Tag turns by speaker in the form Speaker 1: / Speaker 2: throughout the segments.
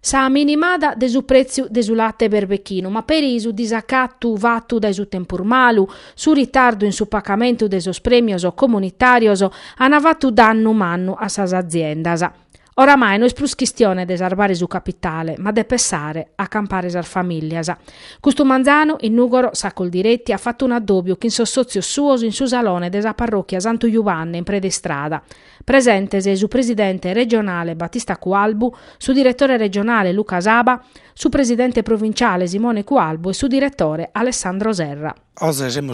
Speaker 1: Sa minimada de su prezzu de su latte berbecchino, ma per isu disaccattu vattu da su tempurmalu, su ritardo in su pagamento de sos premios comunitarios, han fatto dannu mannu a sas aziendas. Oramai non è più questione di salvare su capitale, ma di pensare a campare sas famiglias. Questo manzano, in Nugoro, sa col diretti, ha fatto un addobbio che in sossozio suo in su salone della parrocchia Santo Giovanni in Predestrada. Presentese su presidente regionale Battista Cualbu, su direttore regionale Luca Saba, su presidente provinciale Simone Cualbu e su direttore Alessandro Serra.
Speaker 2: Oggi siamo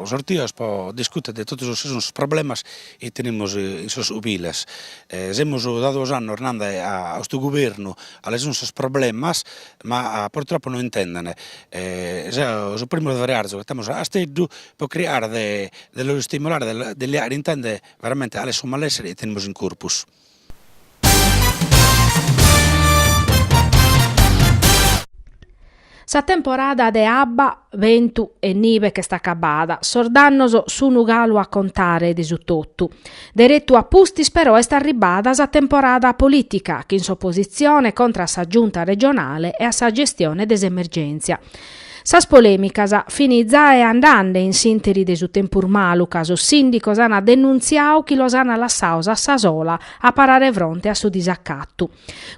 Speaker 2: sortidos para discutir de todos os problemas e temos esos ubiles. Hemos dado os anos a este governo a esos problemas, ma purtroppo non intendono. Os primos variados que estamos a stedo per creare dello stimolare delle aree intende veramente alle malessere e temos in corpus.
Speaker 1: Sa temporada de abba, ventu e nive che sta acabada, sordannoso su nugalu a contare di su tutto. Diretto a pustis però è sta arribada sa temporada politica, che in opposizione contro sa giunta regionale e a sa gestione des emergenza. Sas polemicas finizza e andande in sinteri de su tempurmalu caso sindicos hanno denunziato chi los hanno lassato a sa sola a parare fronte a su disaccatto.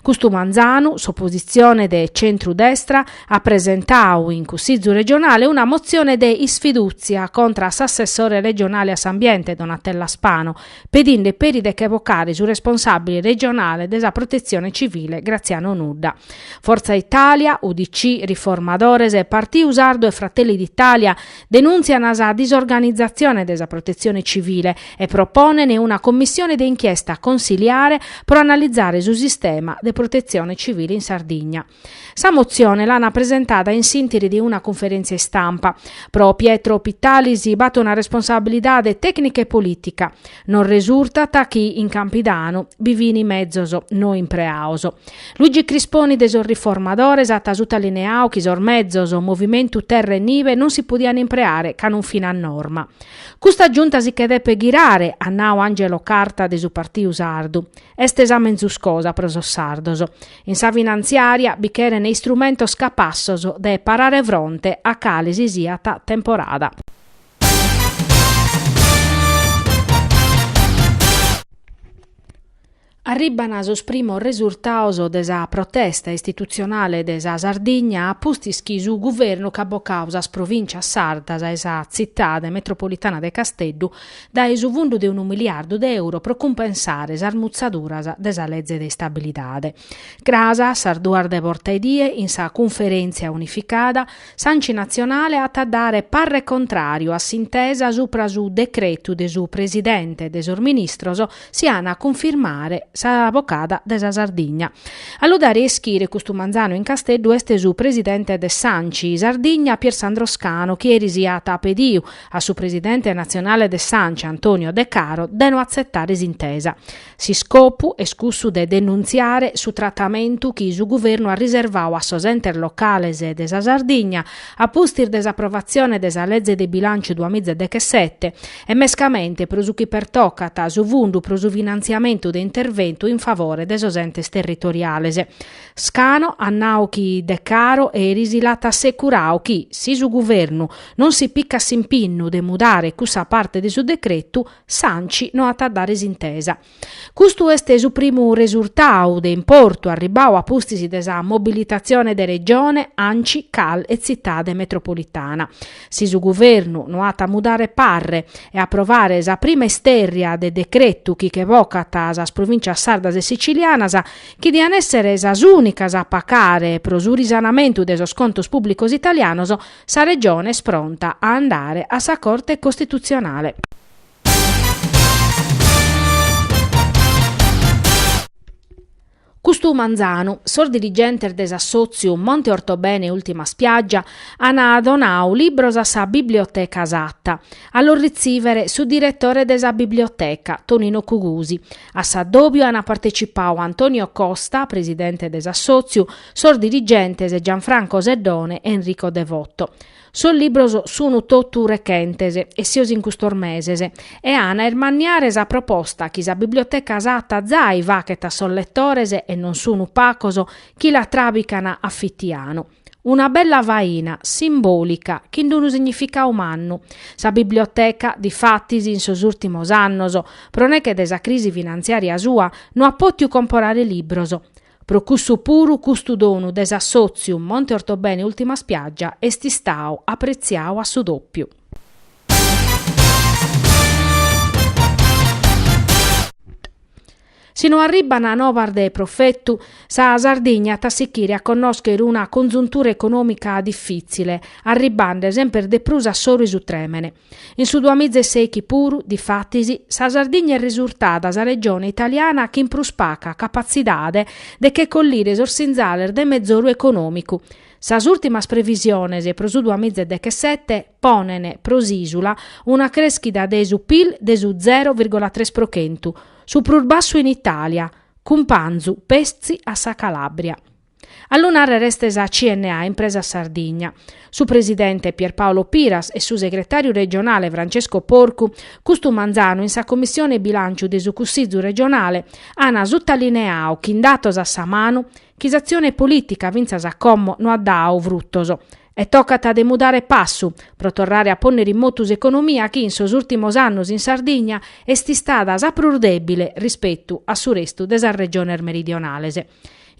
Speaker 1: Custu manzanu, s'opposizione de centrodestra, ha presentato in Consiglio regionale una mozione de isfiduzia contro l'assessore regionale a S'ambiente Donatella Spano, pedinde peride che evocare su responsabile regionale della protezione civile Graziano Nudda. Forza Italia, UDC, Riformadores e Partito Usardo e Fratelli d'Italia denunziano la disorganizzazione della protezione civile e proponene una commissione d'inchiesta consiliare per analizzare il sistema di protezione civile in Sardegna. Sa mozione l'hanno presentata in sintesi di una conferenza stampa. Pro Pietro Pittalisi batte una responsabilità tecnica e politica. Non risulta chi in Campidano bivini mezzoso, no in preauso. Luigi Crisponi desor riformadores ha tasuta lineao chi sor mezzoso movimento terra e nive non si podiano impreare ca non fino a norma. Questa giunta si chiede per girare a nao Angelo Carta de su Partito Sardu. Este esamen su scosa proso sardoso. In sa finanziaria bichere nei strumento scapassoso de parare fronte a calesi siata temporada. Arribano sos primo risultato della protesta istituzionale della Sardegna a pustischi su governo che causa provincia sarda e sa città metropolitana de Casteddu da su fondo di €1 miliardo per compensare s'armuzzaduras della legge di stabilità. Grasa Sarduar de Portaidie in sa conferenza unificata Sanci Nazionale a dare parre contrario a sintesa supra su decreto de su presidente de sor ministros si hanno a confermare sa avvocata della Sardegna. All'udare eschire questo manzano in Casteddu este su presidente de Sanci Sardegna Pier Sandro Scano che risiata a pediu a su presidente nazionale de Sanci Antonio De Caro de non accettare s'intesa. Si scopu escussu de denunziare su trattamento che su governo ha riservato a sos enter locales de sa Sardegna a pustir desapprovazione desa legge de bilancio 2017 e mescamente prosu chi pertoccata su fondo pro su finanziamento de intervento in favore des entes territoriales. Scano annau chi De Caro e risilata assicurau chi, si su governo non si picca s'impinnu de mudare cussa parte de su decreto, Sanci non ha dare s'intesa. Custu este su primo risultau de importo arribau a pustisi desa mobilitazione de regione, Anci, Cal e cittade metropolitana. Si su governo non ha mudare parre e approvare sa prima esterria de decreto chi che vocata sa provincia sardas e sicilianas che diano essere esas unicas a pacare pro su risanamento de sos contos públicos italianos, sa regione spronta a andare a sa Corte Costituzionale. Custu manzanu, sor dirigente des'assozio Monte Ortobene Ultima Spiaggia, hanno donato libros a sa biblioteca satta. Allo ricevere su direttore desa biblioteca, Tonino Cugusi. A s'addobio hanno partecipato Antonio Costa, presidente des'assozio, sor dirigente Gianfranco Seddone e Enrico Devotto. Sul libro sono tutto recentese e sios in custor mesese e ana ermanniare sa proposta chi sa biblioteca satta zai vacheta son lettorese e non sono pacoso, chi la trabicana affittiano. Una bella vaina simbolica che non significa umano. Sa biblioteca di fattisi in sos ultimos annos, proneche desa crisi finanziaria sua, non ha potuto comprare libroso. Pro cussu puru custu donu desassozium Monte Ortobene Ultima Spiaggia esti stau appreziau a su doppio. Si non arribano a Novar de Profettu, sa Sardegna tassichiri a conoscere una congiuntura economica difficile, arribando sempre de prusa solo su tremene. In su 2006 puru, di fattisi, sa Sardegna è risultata sa regione italiana che in pruspaca capacitade de che collire sorsinzaler de mezzoru economico. Sas ultimas previsiones e pro su 2017 ponene prosisula una crescita de su PIL de su 0,3%, su prur basso in Italia, cum panzu pezzi a sa Calabria. All'unare resta sa CNA, impresa Sardigna. Su presidente Pierpaolo Piras e su segretario regionale Francesco Porcu, custu manzano in sa commissione bilancio de su Cussizzu regionale, ana sottolineau che in datos a sa mano, chisazione politica vinza sa commo no ha dau fruttoso. E toccata de mudare passu, pro tornare a ponere in motus economia che in sos ultimos annos in Sardegna esti stata saprur debile rispetto a su restu desa regione meridionalese.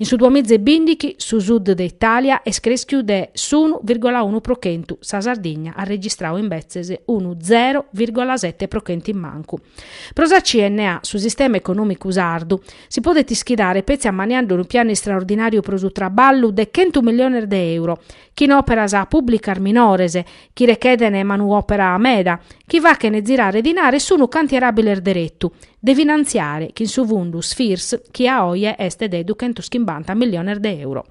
Speaker 1: In su 2020 su sud d'Italia è cresciuto de s'1,1%, sa Sardegna ha registrato invece un 0,7% in manco. Prosa CNA su sistema economico sardu si può schidare pezzi ammaniando un piano straordinario pro su traballu de 100 milioni di euro, chi in opera sa pubblica minorese, chi rechedene manuopera a meda, chi va che ne girare dinare sono cantierabile derettu, de finanziare chi in su vundus firs chi a oie este de 250 milioni di euro.